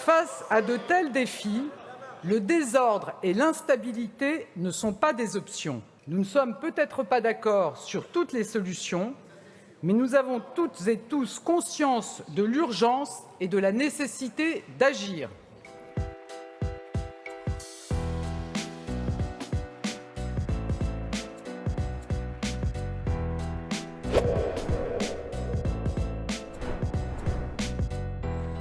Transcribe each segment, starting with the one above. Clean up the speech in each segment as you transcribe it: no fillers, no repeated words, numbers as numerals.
Face à de tels défis, le désordre et l'instabilité ne sont pas des options. Nous ne sommes peut-être pas d'accord sur toutes les solutions, mais nous avons toutes et tous conscience de l'urgence et de la nécessité d'agir.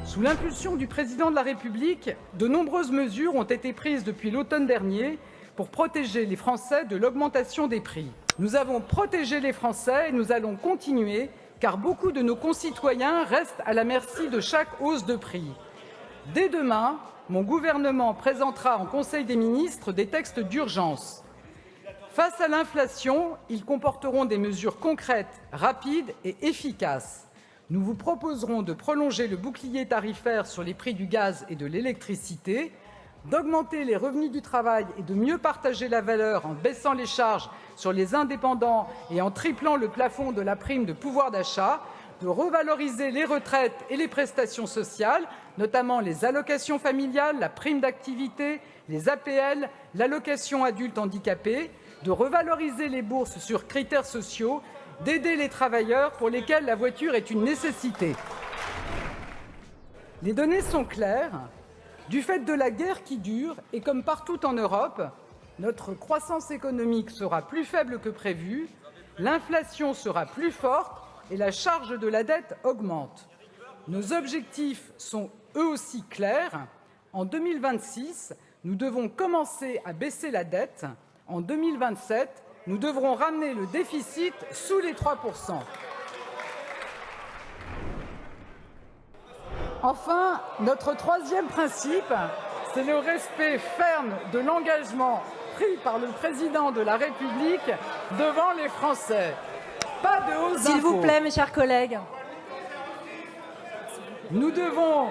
Sous l'impulsion du président de la République, de nombreuses mesures ont été prises depuis l'automne dernier pour protéger les Français de l'augmentation des prix. Nous avons protégé les Français et nous allons continuer, car beaucoup de nos concitoyens restent à la merci de chaque hausse de prix. Dès demain, mon gouvernement présentera en Conseil des ministres des textes d'urgence. Face à l'inflation, ils comporteront des mesures concrètes, rapides et efficaces. Nous vous proposerons de prolonger le bouclier tarifaire sur les prix du gaz et de l'électricité, d'augmenter les revenus du travail et de mieux partager la valeur en baissant les charges sur les indépendants et en triplant le plafond de la prime de pouvoir d'achat, de revaloriser les retraites et les prestations sociales, notamment les allocations familiales, la prime d'activité, les APL, l'allocation adulte handicapé, de revaloriser les bourses sur critères sociaux, d'aider les travailleurs pour lesquels la voiture est une nécessité. Les données sont claires. Du fait de la guerre qui dure, et comme partout en Europe, notre croissance économique sera plus faible que prévu, l'inflation sera plus forte et la charge de la dette augmente. Nos objectifs sont eux aussi clairs. En 2026, nous devons commencer à baisser la dette. En 2027, nous devrons ramener le déficit sous les 3 %. Enfin, notre troisième principe, c'est le respect ferme de l'engagement pris par le président de la République devant les Français. Pas de hausse d'impôts. S'il vous plaît, mes chers collègues. Nous devons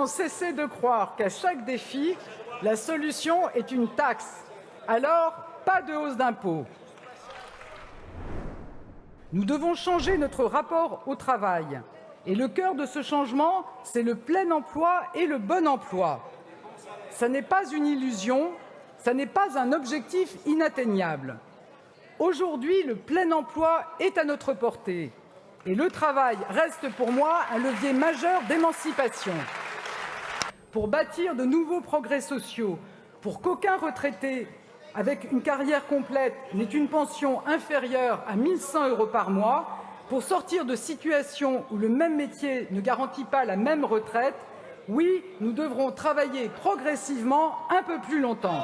cesser de croire qu'à chaque défi, la solution est une taxe. Alors, pas de hausse d'impôts. Nous devons changer notre rapport au travail. Et le cœur de ce changement, c'est le plein emploi et le bon emploi. Ça n'est pas une illusion, ça n'est pas un objectif inatteignable. Aujourd'hui, le plein emploi est à notre portée. Et le travail reste pour moi un levier majeur d'émancipation. Pour bâtir de nouveaux progrès sociaux, pour qu'aucun retraité avec une carrière complète n'ait une pension inférieure à 1 100 € par mois, pour sortir de situations où le même métier ne garantit pas la même retraite, oui, nous devrons travailler progressivement un peu plus longtemps.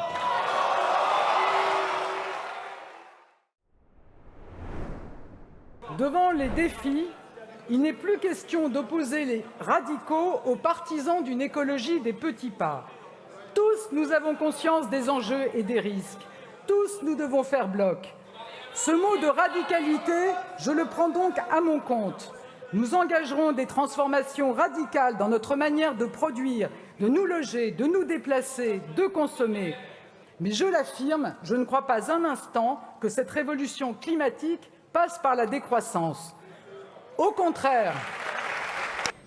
Devant les défis, il n'est plus question d'opposer les radicaux aux partisans d'une écologie des petits pas. Tous, nous avons conscience des enjeux et des risques. Tous, nous devons faire bloc. Ce mot de radicalité, je le prends donc à mon compte. Nous engagerons des transformations radicales dans notre manière de produire, de nous loger, de nous déplacer, de consommer. Mais je l'affirme, je ne crois pas un instant que cette révolution climatique passe par la décroissance. Au contraire,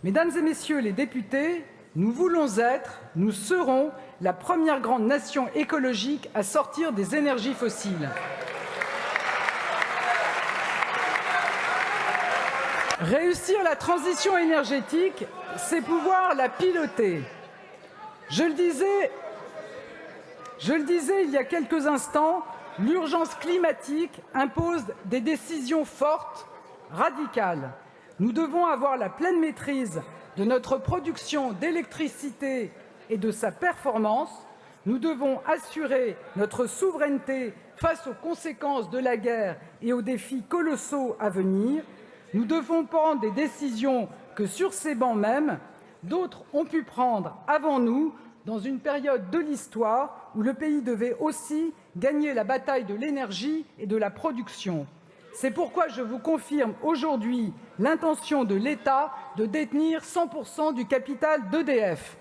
mesdames et messieurs les députés, nous voulons être, nous serons la première grande nation écologique à sortir des énergies fossiles. Réussir la transition énergétique, c'est pouvoir la piloter. Je le disais il y a quelques instants, l'urgence climatique impose des décisions fortes, radicales. Nous devons avoir la pleine maîtrise de notre production d'électricité et de sa performance. Nous devons assurer notre souveraineté face aux conséquences de la guerre et aux défis colossaux à venir. Nous devons prendre des décisions que, sur ces bancs même, d'autres ont pu prendre avant nous, dans une période de l'histoire où le pays devait aussi gagner la bataille de l'énergie et de la production. C'est pourquoi je vous confirme aujourd'hui l'intention de l'État de détenir 100 % du capital d'EDF.